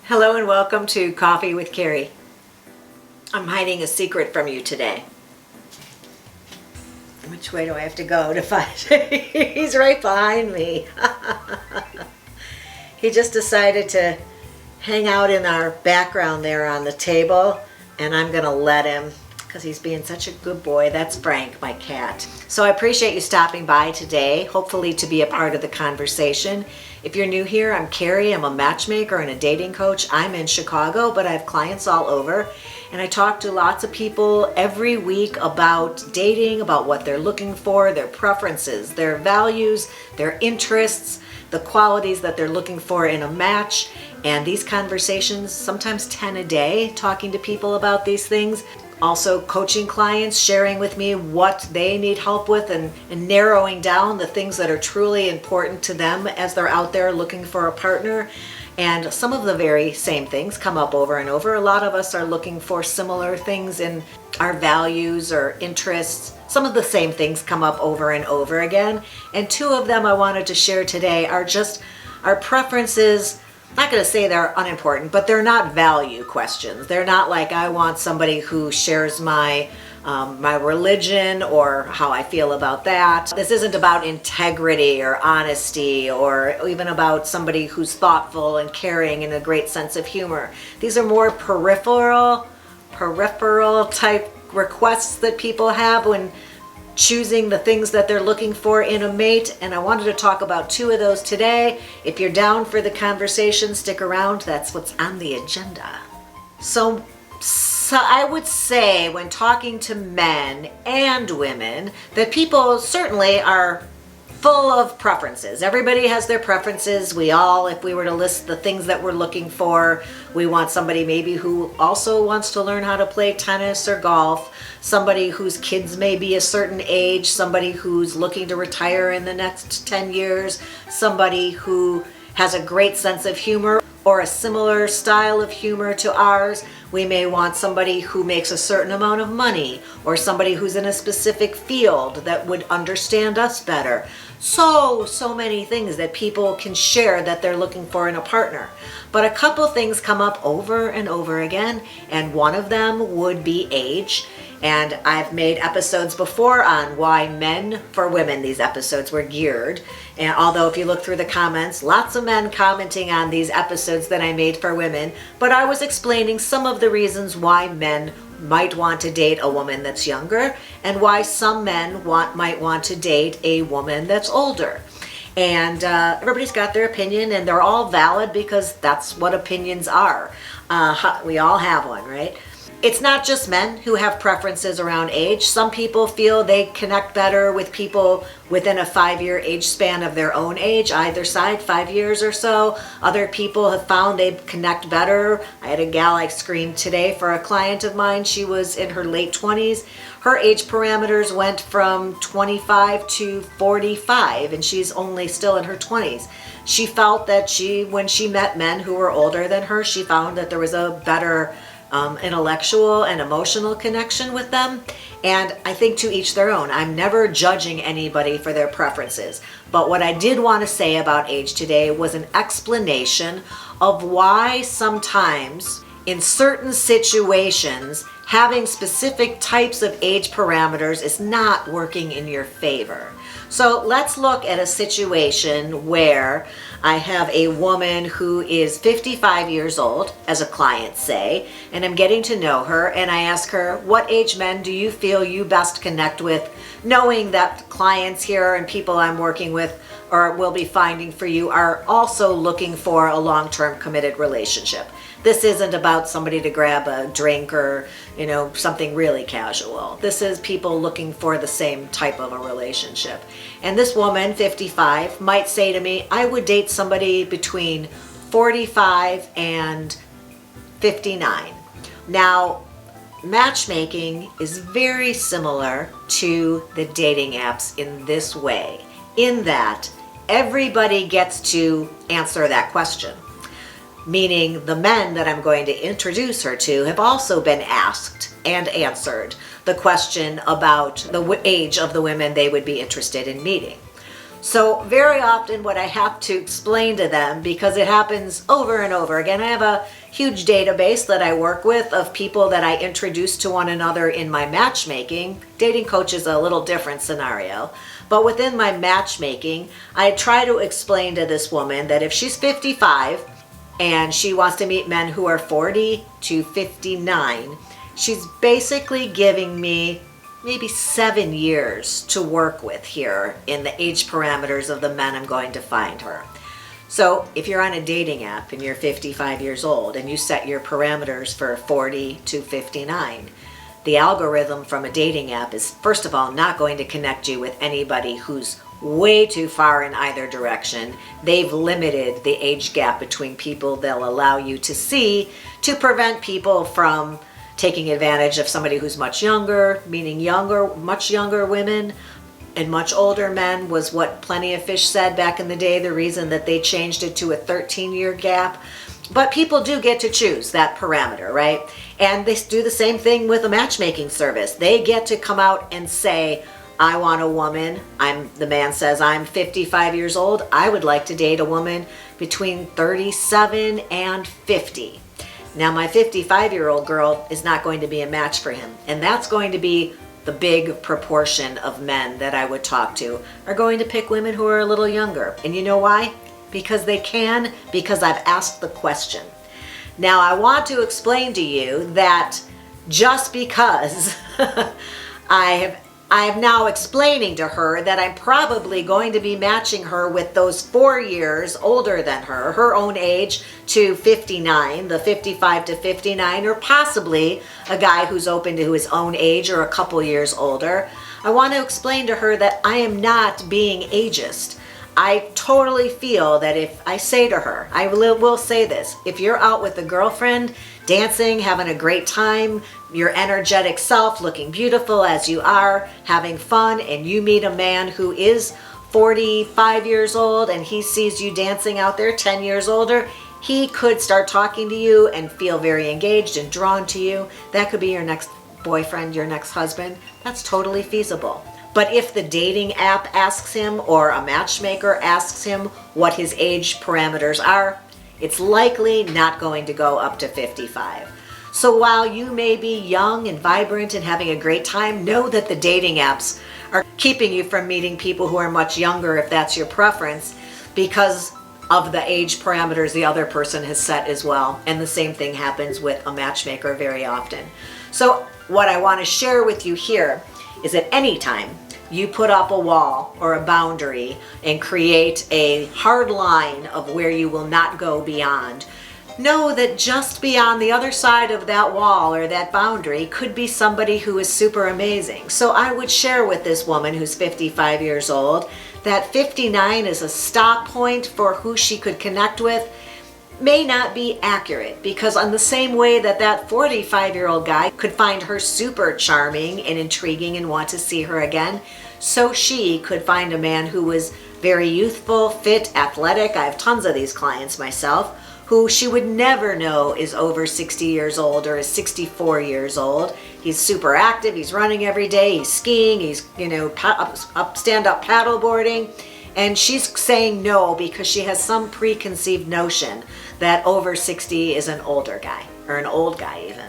Hello and welcome to Coffee with Carey. I'm hiding a secret from you today. Which way do I have to go to find it? He's right behind me. He just decided to hang out in our background there on the table, and I'm gonna let him because he's being such a good boy. That's Frank, my cat. So I appreciate you stopping by today, hopefully to be a part of the conversation. If you're new here, I'm Carey. I'm a matchmaker and a dating coach. I'm in Chicago, but I have clients all over. And I talk to lots of people every week about dating, about what they're looking for, their preferences, their values, their interests, the qualities that they're looking for in a match. And these conversations, sometimes 10 a day, talking to people about these things. Also coaching clients, sharing with me what they need help with and narrowing down the things that are truly important to them as they're out there looking for a partner. And some of the very same things come up over and over. A lot of us are looking for similar things in our values or interests. Some of the same things come up over and over again. And two of them I wanted to share today are just our preferences. I'm not going to say they're unimportant, but they're not value questions. They're not like I want somebody who shares my religion or how I feel about that. This isn't about integrity or honesty or even about somebody who's thoughtful and caring and a great sense of humor. These are more peripheral type requests that people have when choosing the things that they're looking for in a mate, and I wanted to talk about two of those today. If you're down for the conversation, stick around. That's what's on the agenda. So I would say when talking to men and women that people certainly are full of preferences. Everybody has their preferences. We all, if we were to list the things that we're looking for, we want somebody maybe who also wants to learn how to play tennis or golf, somebody whose kids may be a certain age, somebody who's looking to retire in the next 10 years, somebody who has a great sense of humor or a similar style of humor to ours. We may want somebody who makes a certain amount of money or somebody who's in a specific field that would understand us better. So many things that people can share that they're looking for in a partner. But a couple things come up over and over again, and one of them would be age. And I've made episodes before on why men for women, these episodes were geared. And although if you look through the comments, lots of men commenting on these episodes that I made for women, but I was explaining some of the reasons why men might want to date a woman that's younger and why some men might want to date a woman that's older. And everybody's got their opinion, and they're all valid because that's what opinions are. We all have one, right? It's not just men who have preferences around age. Some people feel they connect better with people within a 5-year age span of their own age, either side, 5 years or so. Other people have found they connect better. I had a gal I screened today for a client of mine. She was in her late 20s. Her age parameters went from 25 to 45, and she's only still in her 20s. She felt that when she met men who were older than her, she found that there was a better intellectual and emotional connection with them. And I think to each their own. I'm never judging anybody for their preferences. But what I did want to say about age today was an explanation of why sometimes in certain situations having specific types of age parameters is not working in your favor. So let's look at a situation where I have a woman who is 55 years old, as a client say, and I'm getting to know her, and I ask her, what age men do you feel you best connect with, knowing that clients here and people I'm working with or will be finding for you are also looking for a long-term committed relationship. This isn't about somebody to grab a drink or, something really casual. This is people looking for the same type of a relationship. And this woman, 55, might say to me, I would date somebody between 45 and 59. Now, matchmaking is very similar to the dating apps in this way, in that everybody gets to answer that question. Meaning the men that I'm going to introduce her to have also been asked and answered the question about the age of the women they would be interested in meeting. So very often what I have to explain to them, because it happens over and over again, I have a huge database that I work with of people that I introduce to one another in my matchmaking. Dating coach is a little different scenario. But within my matchmaking, I try to explain to this woman that if she's 55 and she wants to meet men who are 40 to 59, she's basically giving me maybe 7 years to work with here in the age parameters of the men I'm going to find her. So if you're on a dating app and you're 55 years old and you set your parameters for 40 to 59, the algorithm from a dating app is, first of all, not going to connect you with anybody who's way too far in either direction. They've limited the age gap between people they'll allow you to see to prevent people from taking advantage of somebody who's much younger, meaning younger, much younger women and much older men was what Plenty of Fish said back in the day, the reason that they changed it to a 13-year gap. But people do get to choose that parameter, right? And they do the same thing with a matchmaking service. They get to come out and say, I want a woman. The man says, I'm 55 years old. I would like to date a woman between 37 and 50. Now, my 55-year-old girl is not going to be a match for him. And that's going to be the big proportion of men that I would talk to are going to pick women who are a little younger. And you know why? Because they can, because I've asked the question. Now, I want to explain to you that just because I am now explaining to her that I'm probably going to be matching her with those 4 years older than her own age to 59, the 55 to 59, or possibly a guy who's open to his own age or a couple years older. I want to explain to her that I am not being ageist. I totally feel that if I say to her, I will say this, if you're out with a girlfriend, dancing, having a great time, your energetic self, looking beautiful as you are, having fun, and you meet a man who is 45 years old and he sees you dancing out there 10 years older, he could start talking to you and feel very engaged and drawn to you. That could be your next boyfriend, your next husband. That's totally feasible. But if the dating app asks him or a matchmaker asks him what his age parameters are, it's likely not going to go up to 55. So while you may be young and vibrant and having a great time, know that the dating apps are keeping you from meeting people who are much younger if that's your preference, because of the age parameters the other person has set as well. And the same thing happens with a matchmaker very often. So what I want to share with you here is that anytime you put up a wall or a boundary and create a hard line of where you will not go beyond, know that just beyond the other side of that wall or that boundary could be somebody who is super amazing. So I would share with this woman who's 55 years old that 59 is a stop point for who she could connect with. May not be accurate, because on the same way that that 45-year-old guy could find her super charming and intriguing and want to see her again, so she could find a man who was very youthful, fit, athletic. I have tons of these clients myself who she would never know is over 60 years old or is 64 years old. He's super active, he's running every day, he's skiing, he's stand-up paddleboarding. And she's saying no because she has some preconceived notion that over 60 is an older guy, or an old guy even.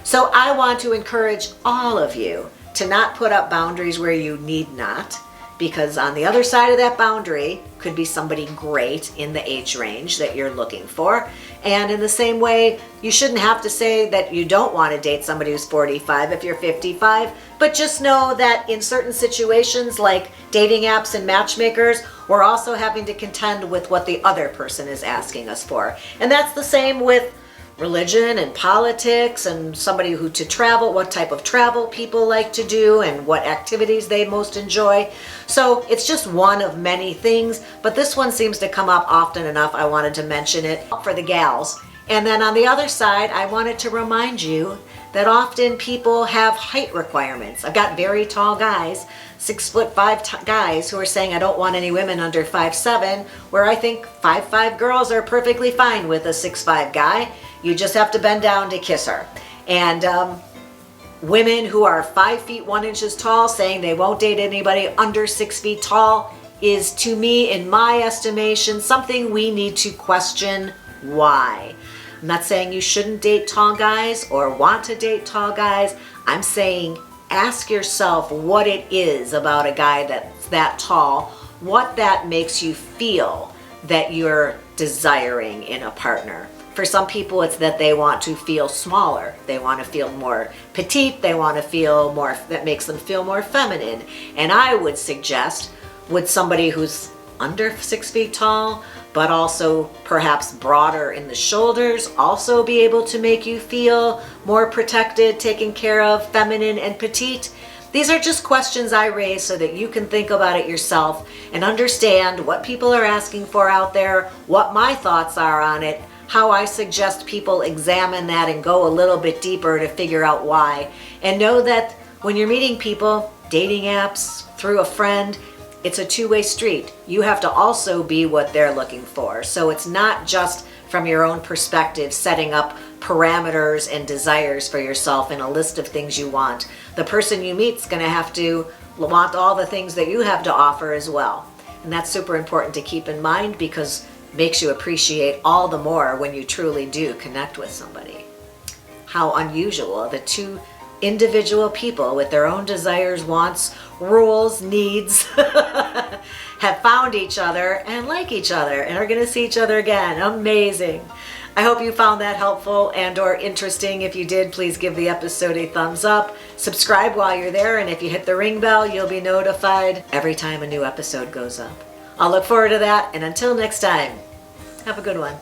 So I want to encourage all of you to not put up boundaries where you need not, because on the other side of that boundary could be somebody great in the age range that you're looking for. And in the same way, you shouldn't have to say that you don't want to date somebody who's 45 if you're 55, but just know that in certain situations like dating apps and matchmakers, we're also having to contend with what the other person is asking us for. And that's the same with religion and politics and somebody who to travel, what type of travel people like to do and what activities they most enjoy. So it's just one of many things, but this one seems to come up often enough. I wanted to mention it for the gals. And then on the other side, I wanted to remind you that often people have height requirements. I've got very tall guys, 6'5" guys who are saying, I don't want any women under 5'7", where I think 5'5" girls are perfectly fine with a 6'5" guy. You just have to bend down to kiss her. And women who are 5 feet 1 inches tall saying they won't date anybody under 6 feet tall, is, to me, in my estimation, something we need to question why. I'm not saying you shouldn't date tall guys or want to date tall guys. I'm saying ask yourself what it is about a guy that's that tall, what that makes you feel that you're desiring in a partner. For some people, it's that they want to feel smaller. They want to feel more petite. They want to feel more, that makes them feel more feminine. And I would suggest, would somebody who's under 6 feet tall, but also perhaps broader in the shoulders, also be able to make you feel more protected, taken care of, feminine and petite? These are just questions I raise so that you can think about it yourself and understand what people are asking for out there, what my thoughts are on it, how I suggest people examine that and go a little bit deeper to figure out why. And know that when you're meeting people, dating apps, through a friend, it's a two-way street. You have to also be what they're looking for. So it's not just from your own perspective setting up parameters and desires for yourself and a list of things you want. The person you meet is going to have to want all the things that you have to offer as well. And that's super important to keep in mind, because it makes you appreciate all the more when you truly do connect with somebody. How unusual, the two individual people with their own desires, wants, rules, needs have found each other and like each other and are going to see each other again. Amazing. I hope you found that helpful and or interesting. If you did, please give the episode a thumbs up. Subscribe while you're there, and if you hit the ring bell, you'll be notified every time a new episode goes up. I'll look forward to that, and until next time, have a good one.